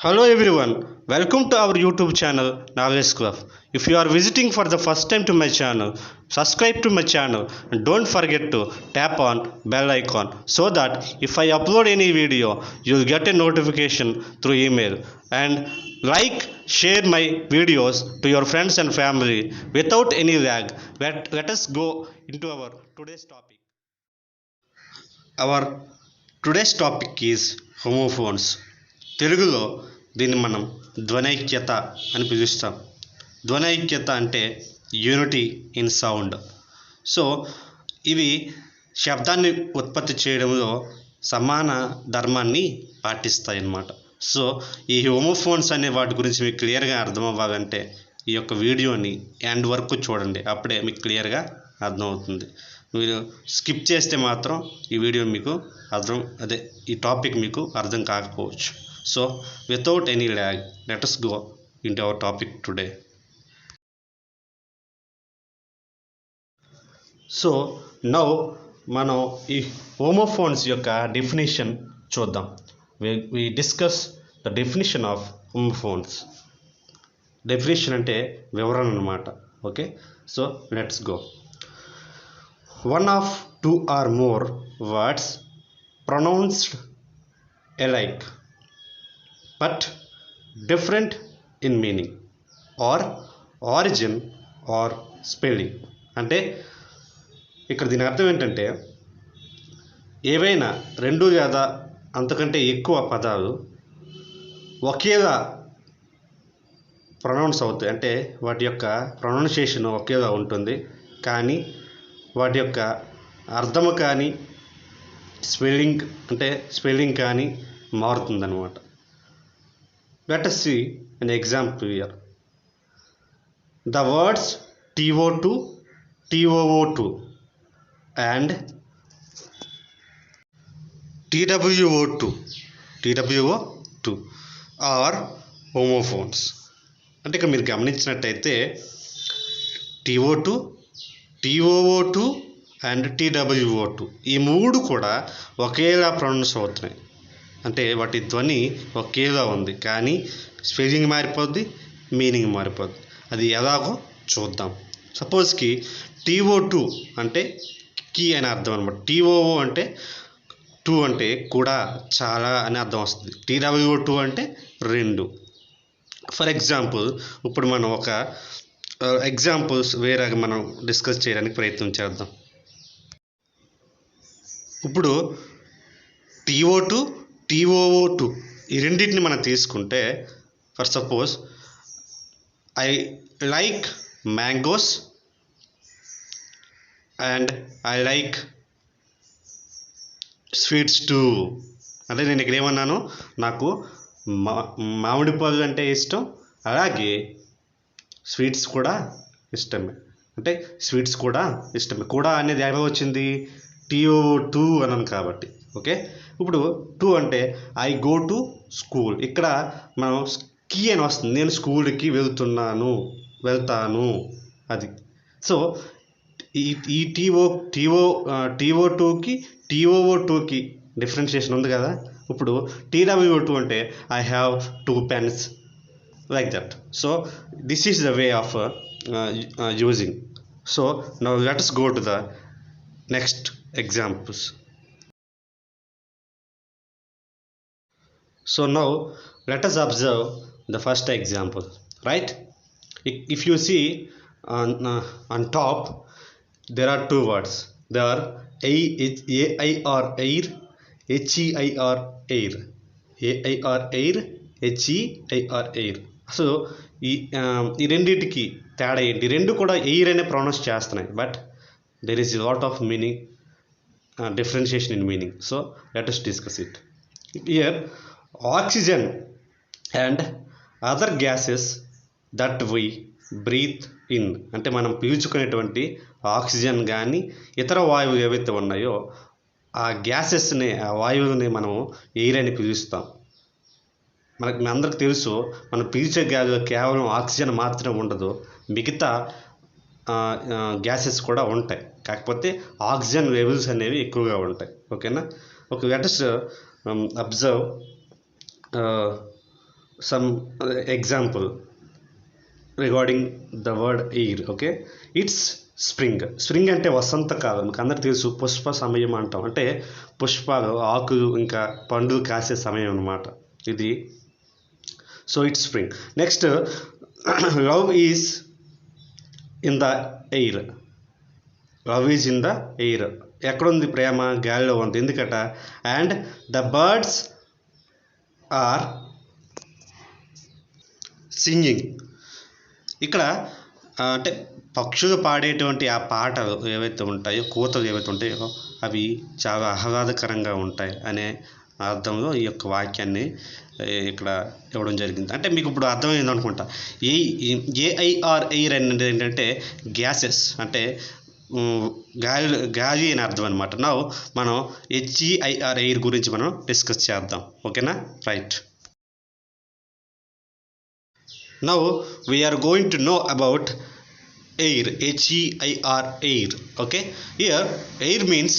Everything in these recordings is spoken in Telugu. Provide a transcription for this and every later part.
Hello everyone, welcome to our YouTube channel Knowledge Club. If you are visiting for the first time to my channel, subscribe to my channel and don't forget to tap on bell icon so that if I upload any video, you'll get a notification through email. And like, share my videos to your friends and family without any lag. Let us go into our today's topic. Our today's topic is homophones. తెలుగులో దీన్ని మనం ధ్వనైక్యత అని పిలుస్తాం. ధ్వనైక్యత అంటే యూనిటీ ఇన్ సౌండ్. సో ఇవి శబ్దాన్ని ఉత్పత్తి చేయడంలో సమాన ధర్మాన్ని పాటిస్తాయి అన్నమాట. సో ఈ హోమోఫోన్స్ అనే వాటి గురించి మీకు క్లియర్గా అర్థం అవ్వాలంటే ఈ యొక్క వీడియోని ఎండ్ వరకు చూడండి, అప్పుడే మీకు క్లియర్గా అర్థమవుతుంది. మీరు స్కిప్ చేస్తే మాత్రం ఈ వీడియో మీకు ఈ టాపిక్ మీకు అర్థం కాకపోవచ్చు. So without any lag, let us go into our topic today. So now మనం ఈ హోమోఫోన్స్ యొక్క డెఫినేషన్ చూద్దాం. We discuss the definition of homophones. Definition అంటే వివరణ అన్నమాట. Okay, so let's go. One of two or more words pronounced alike but different in meaning or origin or spelling. అంటే ఇక్కడ దీని అర్థం ఏంటంటే ఏవైనా రెండు లేదా అంతకంటే ఎక్కువ పదాలు ఒకేలా ప్రొనౌన్స్ అవుతాయి. అంటే వాటి యొక్క ప్రొనౌన్సియేషన్ ఒకేలా ఉంటుంది, కానీ వాటి యొక్క అర్థము కానీ స్పెల్లింగ్ కానీ మారుతుందన్నమాట. Let us see an example here. The words TO2, TOO2 and TWO2 are homophones. అంటే ఇక్కడ మీరు గమనించినట్టయితే TO2, TOO2 అండ్ TWO2 ఈ మూడు కూడా ఒకేలా ప్రొనౌన్స్ అవుతున్నాయి. అంటే వాటి ధ్వని ఒకేలా ఉంది, కానీ స్పెల్లింగ్ మారిపోద్ది, మీనింగ్ మారిపోద్ది. అది ఎలాగో చూద్దాం. సపోజ్కి TO2 అంటే కీ అని అర్థం అనమాట. TOO అంటే టూ అంటే కూడా, చాలా అని అర్థం వస్తుంది. TWO2 అంటే రెండు. ఫర్ ఎగ్జాంపుల్ ఇప్పుడు మనం ఒక ఎగ్జాంపుల్స్ వేరే మనం డిస్కస్ చేయడానికి ప్రయత్నం చేద్దాం. ఇప్పుడు TO2, TOO2 ఈ రెండింటిని మనం తీసుకుంటే, for suppose I like mangoes and I like sweets two. అంటే నేను ఇక్కడ ఏమన్నాను, నాకు మామిడి పళ్ళు అంటే ఇష్టం, అలాగే స్వీట్స్ కూడా ఇష్టమే. అంటే స్వీట్స్ కూడా ఇష్టమే. కూడా అనేది ఎలా వచ్చింది, TO2 అన్నాను కాబట్టి. ఓకే, ఇప్పుడు 2 అంటే ఐ గో టు స్కూల్. ఇక్కడ మనం కీ అని వస్తుంది, నేను స్కూల్కి వెళ్తాను అది. సో ఈ TO2కి TOO2కి డిఫరెన్షియేషన్ ఉంది కదా. ఇప్పుడు TWO2 అంటే I have 2 pens like that. So this is the way of using. So now let us go to the next examples. So now let us observe the first example, right? If you see on top, there are two words. There are AIR air, HEIR air, AIR air, HEIR air. So ఈ రెండింటికి తేడా ఏంటి? రెండు కూడా ఎయిర్ అనే ప్రొనౌన్స్ చేస్తున్నాయి, but there is a lot of meaning differentiation in meaning. So let us discuss it. Here oxygen and other gases that we breathe in, అంటే మనం పీల్చుకునేటువంటి ఆక్సిజన్ కానీ ఇతర వాయువులు ఏవైతే ఉన్నాయో ఆ గ్యాసెస్ని, ఆ వాయువుని మనం ఎయిర్ అని పిలుస్తాం. మీ అందరికి తెలుసు, మనం పీల్చే గాలిలో కేవలం ఆక్సిజన్ మాత్రమే ఉండదు, మిగతా గ్యాసెస్ కూడా ఉంటాయి. కాకపోతే ఆక్సిజన్ లెవెల్స్ అనేవి ఎక్కువగా ఉంటాయి. ఓకేనా? Okay, let us observe some example regarding the word air. Okay, it's spring. Spring అంటే వసంతకాలం, మీకు అందరికీ తెలుసు. పుష్ప సమయం అంటాం, అంటే పుష్పాలు, ఆకులు ఇంకా పండ్లు కాసే సమయం అన్నమాట ఇది. So it's spring. Next, love is in the air. Love is in the air. ఎక్కడుంది ప్రేమ? గాలిలో ఉంది. ఎందుకట? And the birds are singing. ఇక్కడ అంటే పక్షులు పాడేటువంటి ఆ పాటలు ఏవైతే ఉంటాయో, కూతలు ఏవైతే ఉంటాయో అవి చాలా ఆహ్లాదకరంగా ఉంటాయి అనే అర్థంలో ఈ యొక్క వాక్యాన్ని ఇక్కడ ఇవ్వడం జరిగింది. అంటే మీకు ఇప్పుడు అర్థమైంది అనుకుంటా. ఏఐఆర్ ఎయిర్ అనేది ఏంటంటే గ్యాసెస్, అంటే గాలి అని అర్థం అనమాట. నౌ మనం హెచ్ఈఐఆర్ ఎయిర్ గురించి మనం డిస్కస్ చేద్దాం. ఓకేనా? Right. Now we are going to know about air, H-E-I-R, air. Okay, here air means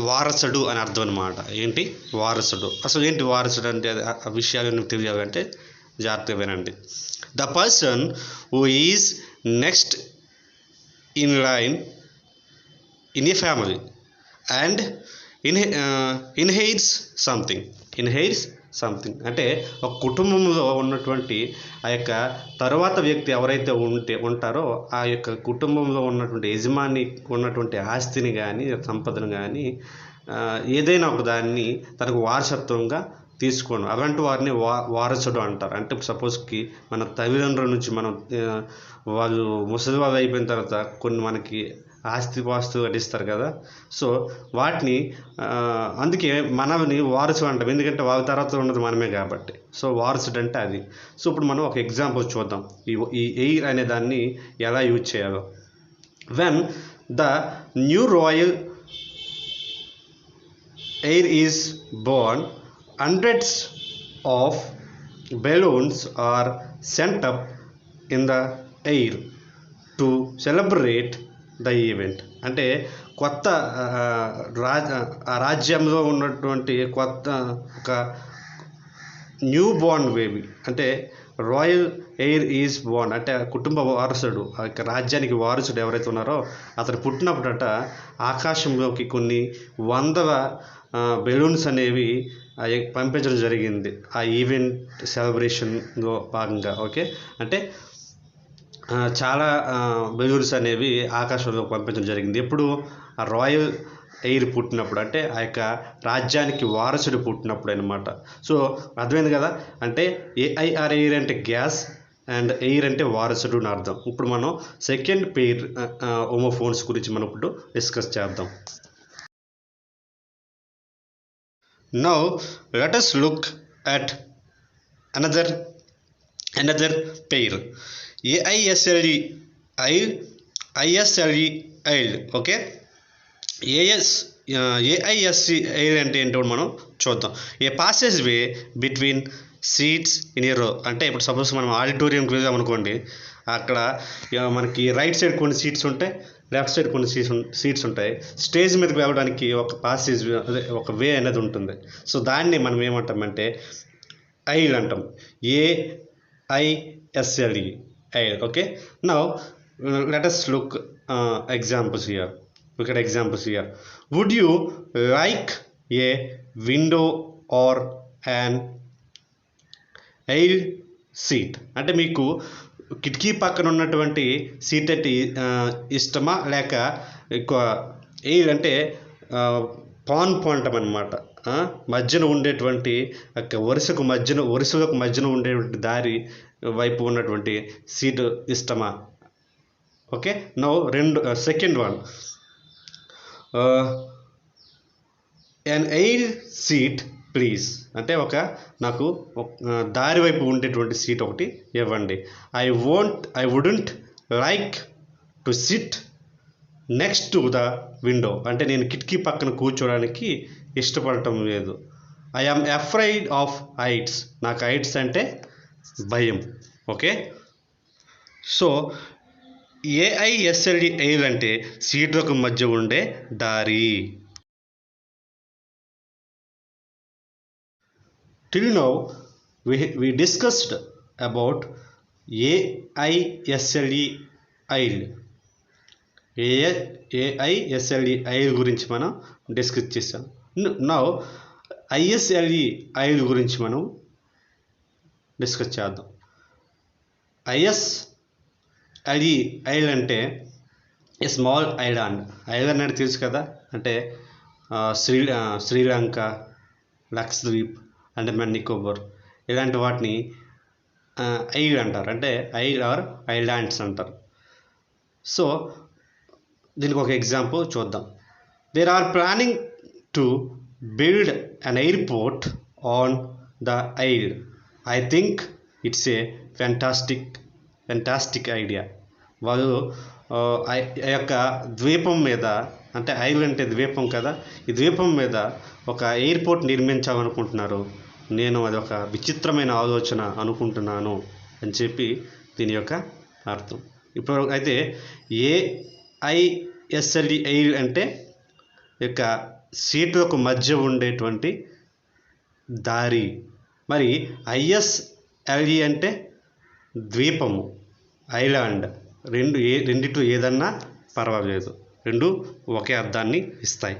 వారసుడు అని అర్థం అనమాట. ఏంటి వారసుడు? అసలు ఏంటి వారసుడు అంటే ఆ విషయాలు తెలియాలంటే జాగ్రత్తగా వినండి. The person who is next in line in a family and inherits something. అంటే ఒక కుటుంబంలో ఉన్నటువంటి ఆ యొక్క తరువాత వ్యక్తి ఎవరైతే ఉంటారో ఆ యొక్క కుటుంబంలో ఉన్నటువంటి యజమాని ఉన్నటువంటి ఆస్తిని కానీ సంపదను కానీ ఏదైనా ఒక దాన్ని తనకు వారసత్వంగా తీసుకోను, అలాంటి వారిని వారసుడు అంటారు. అంటే సపోజ్కి మన తల్లిదండ్రుల నుంచి మనం వాళ్ళు ముసలి వాళ్ళు అయిపోయిన తర్వాత కొన్ని మనకి ఆస్తిపాస్తులు కట్టిస్తారు కదా, సో వాటిని అందుకే మనల్ని వారసుడు అంటాం, ఎందుకంటే వాళ్ళ తర్వాత ఉన్నది మనమే కాబట్టి. సో వారసుడు అంటే అది. సో ఇప్పుడు మనం ఒక ఎగ్జాంపుల్ చూద్దాం ఈ ఎయిర్ అనే దాన్ని ఎలా యూజ్ చేయాలో. When the new royal air is Born, hundreds of balloons are sent up in the air to celebrate the event. అంటే కొత్త రాజ్యంలో ఉన్నటువంటి కొత్త ఒక న్యూ బోర్న్ బేబీ, అంటే రాయల్ ఎయిర్ ఈజ్ బోర్న్ అంటే కుటుంబ వారసుడు, ఆ యొక్క రాజ్యానికి వారసుడు ఎవరైతే ఉన్నారో అతను పుట్టినప్పుడట ఆకాశంలోకి కొన్ని వందల బెలూన్స్ అనేవి పంపించడం జరిగింది ఆ ఈవెంట్ సెలబ్రేషన్లో భాగంగా. ఓకే, అంటే చాలా బెలూన్స్ అనేవి ఆకాశంలో పంపించడం జరిగింది. ఎప్పుడు? ఆ రాయల్ ఎయిర్ పుట్టినప్పుడు, అంటే ఆ యొక్క రాజ్యానికి వారసుడు పుట్టినప్పుడు అనమాట. సో అర్థమైంది కదా. అంటే ఏఐఆర్ ఎయిర్ అంటే గ్యాస్ అండ్ ఎయిర్ అంటే వారసుడు అని అర్థం. ఇప్పుడు మనం సెకండ్ పెయిర్ హోమోఫోన్స్ గురించి మనం ఇప్పుడు డిస్కస్ చేద్దాం. Now let us look at another pair, AISLE ISLE. Okay, AISLE అంటే ఏంటో మనం చూద్దాం. A passes way between seats in a row. అంటే ఇప్పుడు సపోజ్ మనం ఆడిటోరియంకి వెళ్దాం అనుకోండి, అక్కడ మనకి రైట్ సైడ్ కొన్ని సీట్స్ ఉంటాయి, లెఫ్ట్ సైడ్ కొన్ని సీట్స్ ఉంటాయి. స్టేజ్ మీదకి వెళ్ళడానికి ఒక పాసేజ్, అదే ఒక వే అనేది ఉంటుంది. సో దాన్ని మనం ఏమంటామంటే ఐల్ అంటాం, AISLE, I'll. Okay, now let us look examples here. Look at examples here. Would you like a window or an aisle seat? అంటే మీకు కిటికీ పక్కన ఉన్నటువంటి సీట్ అంటే ఇష్టమా, లేక ఎక్కువ ఎయిర్ అంటే పాయింట్ అనమాట, మధ్యన ఉండేటువంటి వరుసలకు మధ్యన ఉండేటువంటి దారి వైపు ఉన్నటువంటి సీటు ఇష్టమా? Okay, now second one, an aisle seat please. అంటే నాకు దారి వైపు ఉండేటువంటి సీట్ ఒకటి ఇవ్వండి. I wouldn't like to sit next to the window. అంటే నేను కిటికీ పక్కన కూర్చోడానికి ఇష్టపడటం లేదు. I am afraid of heights. నాకు హైట్స్ అంటే భయం. ఓకే, సో AISLE ఎయిర్ అంటే సీట్లకు మధ్య ఉండే దారి. Till now we discussed about AISLE I'll AISLE I'll గురించి మనం డిస్కస్ చేసాం. నౌ ISLE ఐల్ గురించి మనం డిస్కస్ చేద్దాం. ISLE ఐల్ అంటే ఏ స్మాల్ ఐలాండ్. ఐలాండ్ అంటే తెలుసు కదా, అంటే శ్రీలంక, లక్షద్వీప్, అండమాన్ నికోబార్ ఇలాంటి వాటిని ఐల్ అంటారు, అంటే ఐల్ ఆర్ ఐలాండ్స్ అంటారు. సో దీనికి ఒక ఎగ్జాంపుల్ చూద్దాం. There are planning to build an airport on the isle. I think it's a fantastic idea. వాళ్ళు ఆ యొక్క ద్వీపం మీద, అంటే ఐల్ అంటే ద్వీపం కదా, ఈ ద్వీపం మీద ఒక ఎయిర్పోర్ట్ నిర్మించాలనుకుంటున్నారు. నేను అది ఒక విచిత్రమైన ఆలోచన అనుకుంటున్నాను అని చెప్పి దీని యొక్క అర్థం. ఇప్పుడు అయితే AISLE ఐల్ అంటే యొక్క సీట్లకు మధ్య ఉండేటువంటి దారి. మరి ISLE అంటే ద్వీపము, ఐలాండ్. రెండిట్లో ఏదన్నా పర్వాలేదు, రెండు ఒకే అర్థాన్ని ఇస్తాయి.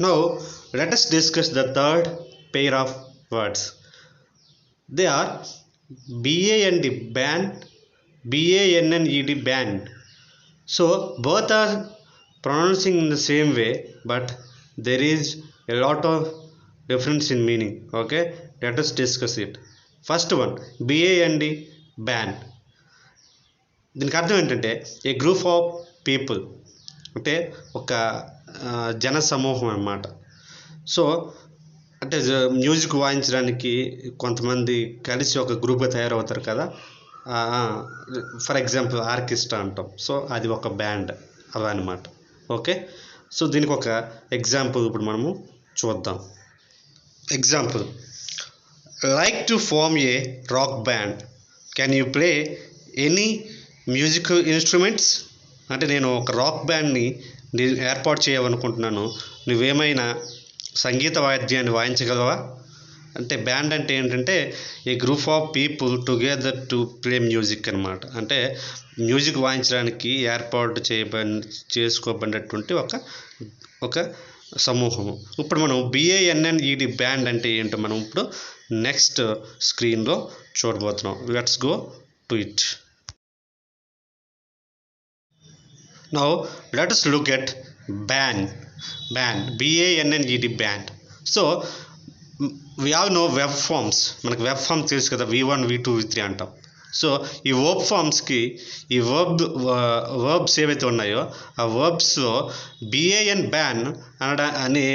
Now let us discuss the third pair of words. They are BAND, band, BANNED, band. So both are pronouncing in the same way, but there is a lot of difference in meaning. Okay, let us discuss it. First one, BAND, band. దీనికి అర్థం ఏంటంటే ఏ గ్రూప్ ఆఫ్ పీపుల్, అంటే ఒక జన సమూహం అన్నమాట. సో అంటే మ్యూజిక్ వాయించడానికి కొంతమంది కలిసి ఒక గ్రూప్గా తయారవుతారు కదా, ఫర్ ఎగ్జాంపుల్ ఆర్కెస్ట్రా అంటాం. సో అది ఒక బ్యాండ్ అలా అనమాట. ఓకే, సో దీనికి ఒక ఎగ్జాంపుల్ ఇప్పుడు మనము చూద్దాం. Example, like to form a rock band, can you play any musical instruments. అంటే నేను ఒక రాక్ బ్యాండ్ని ఏర్పాటు చేయాలనుకుంటున్నాను, నువ్వేమైనా సంగీత వాయిద్యాన్ని వాయించగలవా. అంటే బ్యాండ్ అంటే ఏంటంటే a group of people together to play music అనమాట. అంటే మ్యూజిక్ వాయించడానికి ఏర్పాటు చేసుకోబడినటువంటి ఒక సమూహము. ఇప్పుడు మనం BANNED బ్యాండ్ అంటే ఏంటో మనం ఇప్పుడు నెక్స్ట్ స్క్రీన్లో చూడబోతున్నాం. Let's go to it. Now let us look at band, BANNED, band. So we all know verb forms. మనకు వెబ్ ఫార్మ్ తెలుసు కదా, V1, V2, V3 అంటాం. సో ఈ వర్బ్ ఫార్మ్స్కి ఈ వర్బ్స్ ఏవైతే ఉన్నాయో ఆ వర్బ్స్లో BAN అనే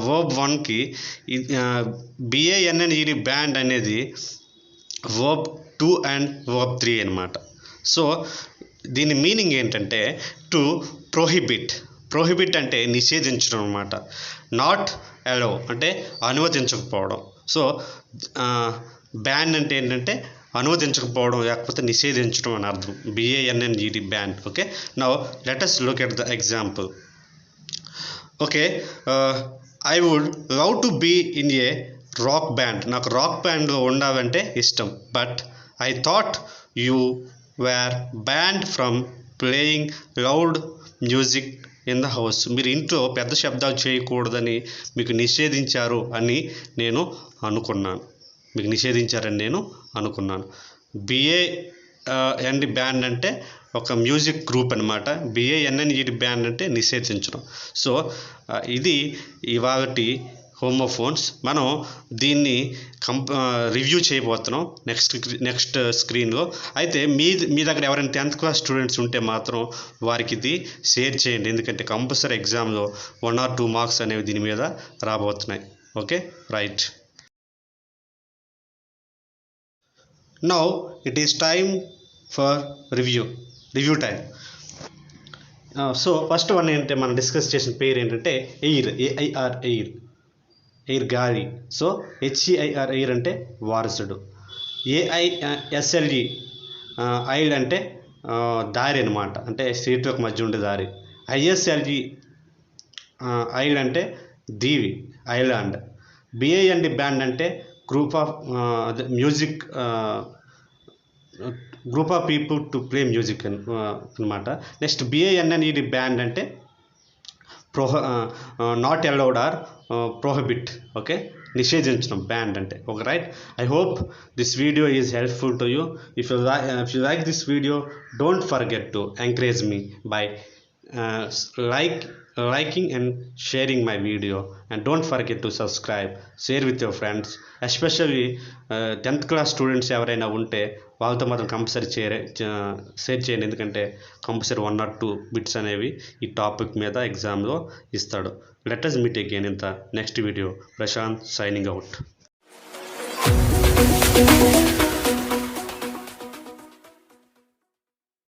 వర్బ్ 1కి BANNED బ్యాండ్ అనేది వర్బ్ 2 అండ్ వర్బ్ 3 అనమాట. సో దీని మీనింగ్ ఏంటంటే టు ప్రొహిబిట్ అంటే నిషేధించడం అనమాట. నాట్ అలౌ అంటే అనుమతించకపోవడం. సో బ్యాన్ అంటే ఏంటంటే అనుమతించకపోవడం లేకపోతే నిషేధించడం అని అర్థం. BANNED ban. Okay, now let us look at the example. Okay, I would love to be in a rock band. నాకు రాక్ బ్యాండ్లో ఉండాలంటే ఇష్టం. But I thought you were banned from playing loud music in the house. మీరు ఇంట్లో పెద్ద శబ్దాలు చేయకూడదని మీకు నిషేధించారు అని నేను అనుకున్నాను. BAND బ్యాండ్ అంటే ఒక మ్యూజిక్ గ్రూప్ అనమాట. BANNED బ్యాండ్ అంటే నిషేధించడం. సో ఇది ఇవాళటి హోమోఫోన్స్. మనం దీన్ని రివ్యూ చేయబోతున్నాం నెక్స్ట్ స్క్రీన్లో. అయితే మీ దగ్గర ఎవరైనా 10th క్లాస్ స్టూడెంట్స్ ఉంటే మాత్రం వారికి ఇది షేర్ చేయండి, ఎందుకంటే కంపల్సరీ ఎగ్జామ్లో 1 or 2 మార్క్స్ అనేవి దీని మీద రాబోతున్నాయి. Okay, right. Now it is time for review time. So first one ఏంటంటే మనం డిస్కస్ చేసిన పేరు ఏంటంటే ఎయిర్, AIR ఎయిర్ గాలి. సో HEIR ఎయిర్ అంటే వారసుడు. AISLE ఐల్ అంటే దారి అనమాట, అంటే సీట్లకు మధ్య ఉండే దారి. ISLE ఐల్ అంటే దీవి ఐలాండ్. బిఐఎండి బ్యాండ్ అంటే group of music, group of people to play music అనమాట. నెక్స్ట్ బిఐఎన్ఎన్ఈడి బ్యాండ్ అంటే not allowed are prohibit. Okay, నిషేధించడం band అంటే. Okay, right. I hope this video is helpful to you. If you like this video, don't forget to encourage me by liking and sharing my video, and don't forget to subscribe, share with your friends, especially 10th class students ఎవరైనా ఉంటే వాళ్ళతో మాత్రం కంపల్సరీ షేర్ చేయండి, ఎందుకంటే కంపల్సరీ 1 or 2 బిట్స్ అనేవి ఈ టాపిక్ మీద ఎగ్జామ్లో ఇస్తాడు. Let us meet again in the next video. Prashant signing out.